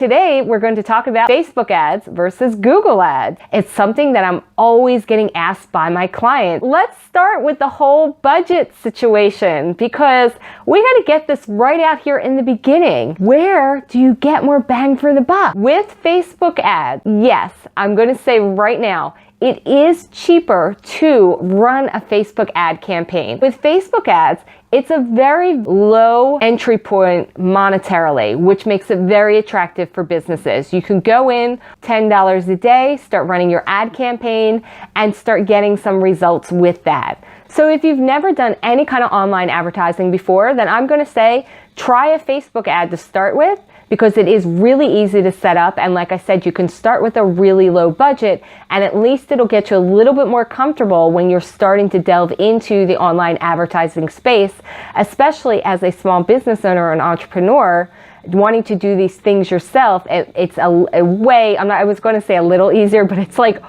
Today, we're going to talk about Facebook ads versus Google ads. It's something that I'm always getting asked by my clients. Let's start with the whole budget situation because we got to get this right out here in the beginning. Where do you get more bang for the buck? With Facebook ads, yes, I'm going to say right now, it is cheaper to run a Facebook ad campaign. With Facebook ads, it's a very low entry point monetarily, which makes it very attractive for businesses. You can go in $10 a day, start running your ad campaign, and start getting some results with that. So if you've never done any kind of online advertising before, then I'm going to say try a Facebook ad to start with, because it is really easy to set up. And like I said, you can start with a really low budget, and at least it'll get you a little bit more comfortable when you're starting to delve into the online advertising space, especially as a small business owner or an entrepreneur wanting to do these things yourself. It's a way, I was going to say a little easier, but it's like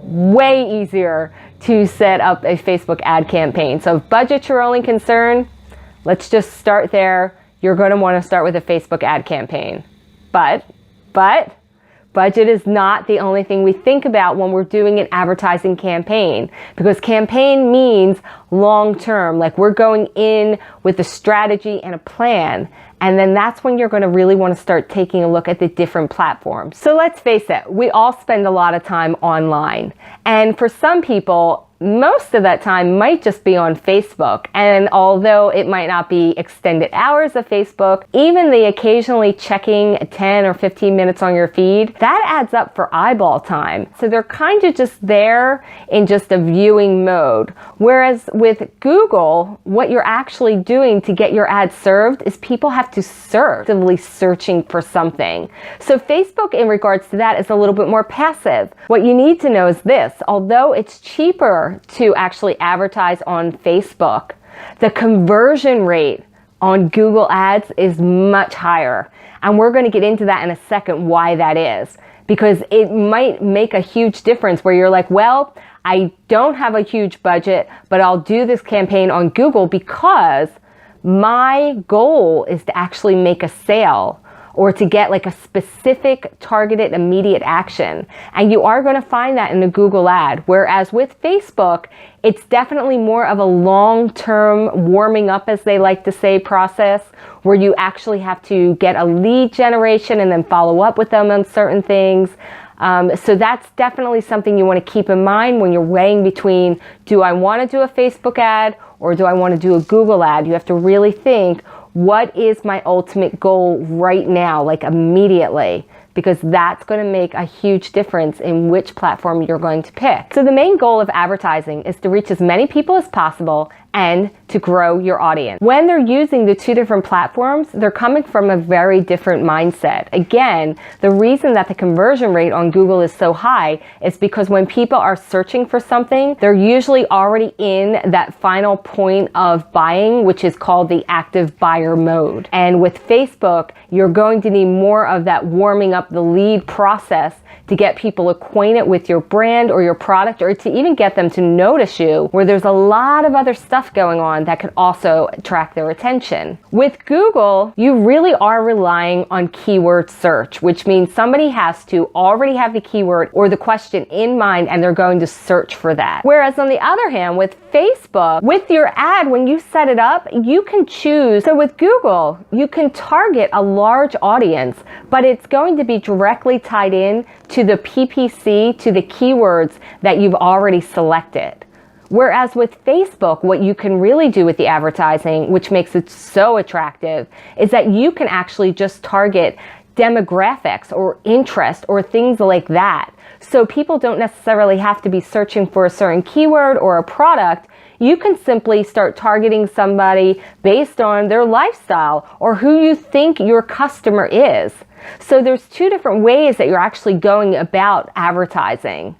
way easier to set up a Facebook ad campaign. So if budget's your only concern, let's just start there. You're going to want to start with a Facebook ad campaign. But budget is not the only thing we think about when we're doing an advertising campaign, because campaign means long term, like we're going in with a strategy and a plan. And then that's when you're going to really want to start taking a look at the different platforms. So let's face it, we all spend a lot of time online. And for some people, most of that time might just be on Facebook. And although it might not be extended hours of Facebook, even the occasionally checking 10 or 15 minutes on your feed, that adds up for eyeball time. So they're kind of just there in just a viewing mode. Whereas with Google, what you're actually doing to get your ad served is people have to search, actively searching for something. So Facebook in regards to that is a little bit more passive. What you need to know is this: although it's cheaper to actually advertise on Facebook, the conversion rate on Google ads is much higher. And we're going to get into that in a second, why that is. Because it might make a huge difference where you're like, well, I don't have a huge budget, but I'll do this campaign on Google because my goal is to actually make a sale, or to get like a specific targeted immediate action. And you are going to find that in a Google ad. Whereas with Facebook, it's definitely more of a long-term warming up, as they like to say, process, where you actually have to get a lead generation and then follow up with them on certain things. So that's definitely something you want to keep in mind when you're weighing between, do I want to do a Facebook ad or do I want to do a Google ad? You have to really think, what is my ultimate goal right now, like immediately? Because that's going to make a huge difference in which platform you're going to pick. So the main goal of advertising is to reach as many people as possible and to grow your audience. When they're using the two different platforms, they're coming from a very different mindset. Again, the reason that the conversion rate on Google is so high is because when people are searching for something, they're usually already in that final point of buying, which is called the active buyer mode. And with Facebook, you're going to need more of that warming up the lead process to get people acquainted with your brand or your product, or to even get them to notice you, where there's a lot of other stuff going on that could also attract their attention. With Google, you really are relying on keyword search, which means somebody has to already have the keyword or the question in mind and they're going to search for that. Whereas on the other hand, with Facebook, with your ad, when you set it up, you can choose. So with Google, you can target a large audience, but it's going to be directly tied in to the PPC, to the keywords that you've already selected. Whereas with Facebook, what you can really do with the advertising, which makes it so attractive, is that you can actually just target demographics or interest or things like that. So people don't necessarily have to be searching for a certain keyword or a product. You can simply start targeting somebody based on their lifestyle or who you think your customer is. So there's two different ways that you're actually going about advertising.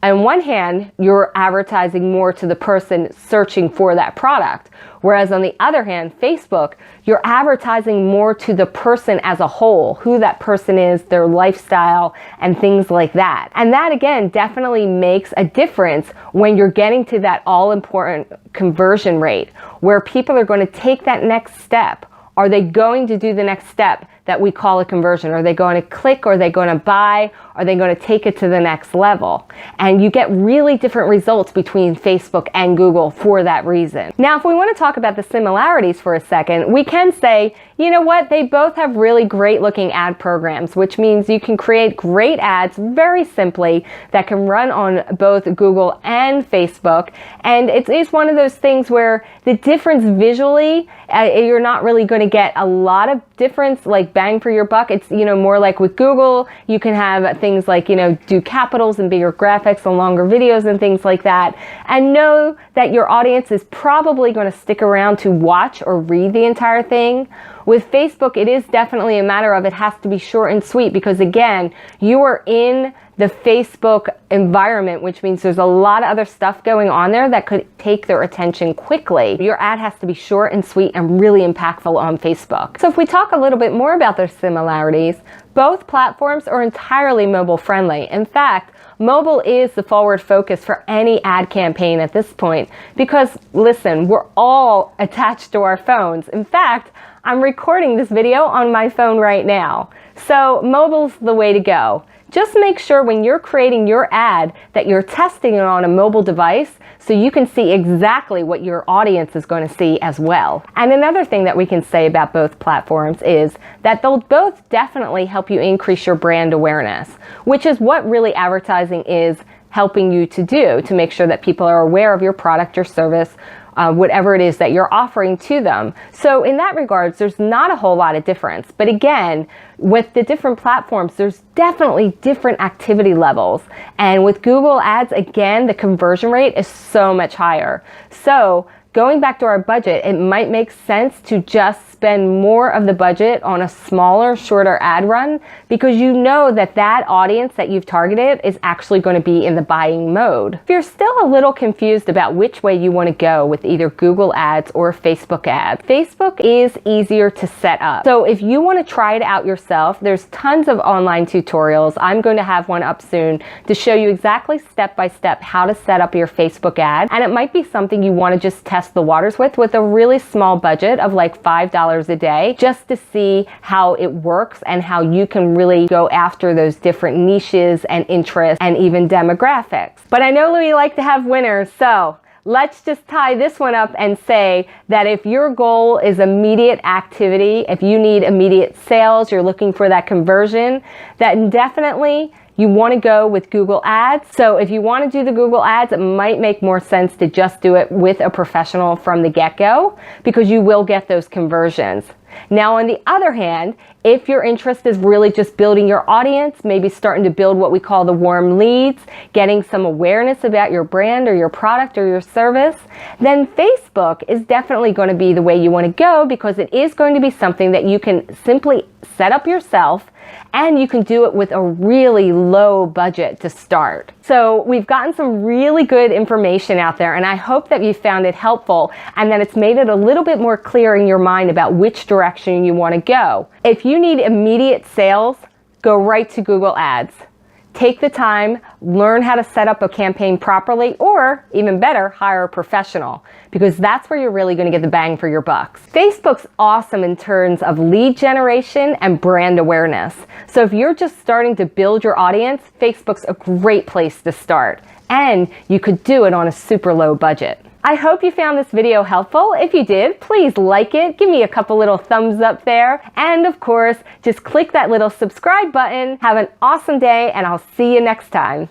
On one hand, you're advertising more to the person searching for that product. Whereas on the other hand, Facebook, you're advertising more to the person as a whole, who that person is, their lifestyle, and things like that. And that, again, definitely makes a difference when you're getting to that all-important conversion rate, where people are going to take that next step. Are they going to do the next step that we call a conversion? Are they going to click? Are they going to buy? Are they going to take it to the next level? And you get really different results between Facebook and Google for that reason. Now, if we want to talk about the similarities for a second, we can say, you know what? They both have really great looking ad programs, which means you can create great ads very simply that can run on both Google and Facebook. And it is one of those things where the difference visually, you're not really going to get a lot of difference, like bang for your buck. It's, more like with Google, you can have things like, do capitals and bigger graphics and longer videos and things like that. And know that your audience is probably going to stick around to watch or read the entire thing. With Facebook, it is definitely a matter of it has to be short and sweet because, again, you are in the Facebook environment, which means there's a lot of other stuff going on there that could take their attention quickly. Your ad has to be short and sweet and really impactful on Facebook. So if we talk a little bit more about their similarities, both platforms are entirely mobile friendly. In fact, mobile is the forward focus for any ad campaign at this point because, listen, we're all attached to our phones. In fact, I'm recording this video on my phone right now. So mobile's the way to go. Just make sure when you're creating your ad that you're testing it on a mobile device so you can see exactly what your audience is going to see as well. And another thing that we can say about both platforms is that they'll both definitely help you increase your brand awareness, which is what really advertising is helping you to do, to make sure that people are aware of your product or service, whatever it is that you're offering to them. So in that regards, there's not a whole lot of difference. But again, with the different platforms, there's definitely different activity levels. And with Google Ads, again, the conversion rate is so much higher. So going back to our budget, it might make sense to just spend more of the budget on a smaller, shorter ad run because you know that that audience that you've targeted is actually going to be in the buying mode. If you're still a little confused about which way you want to go with either Google Ads or Facebook ads, Facebook is easier to set up. So if you want to try it out yourself, there's tons of online tutorials. I'm going to have one up soon to show you exactly step by step how to set up your Facebook ad. And it might be something you want to just test the waters with a really small budget of like $5 a day, just to see how it works and how you can really go after those different niches and interests and even demographics. But I know we like to have winners, so let's just tie this one up and say that if your goal is immediate activity, if you need immediate sales, you're looking for that conversion, then definitely you want to go with Google Ads. So if you want to do the Google Ads, it might make more sense to just do it with a professional from the get-go because you will get those conversions. Now, on the other hand, if your interest is really just building your audience, maybe starting to build what we call the warm leads, getting some awareness about your brand or your product or your service, then Facebook is definitely going to be the way you want to go because it is going to be something that you can simply set up yourself and you can do it with a really low budget to start. So we've gotten some really good information out there and I hope that you found it helpful and that it's made it a little bit more clear in your mind about which direction you want to go. If you need immediate sales, go right to Google Ads. Take the time, learn how to set up a campaign properly, or even better, hire a professional, because that's where you're really going to get the bang for your bucks. Facebook's awesome in terms of lead generation and brand awareness. So if you're just starting to build your audience, Facebook's a great place to start. And you could do it on a super low budget. I hope you found this video helpful. If you did, please like it, give me a couple little thumbs up there, and of course, just click that little subscribe button. Have an awesome day, and I'll see you next time.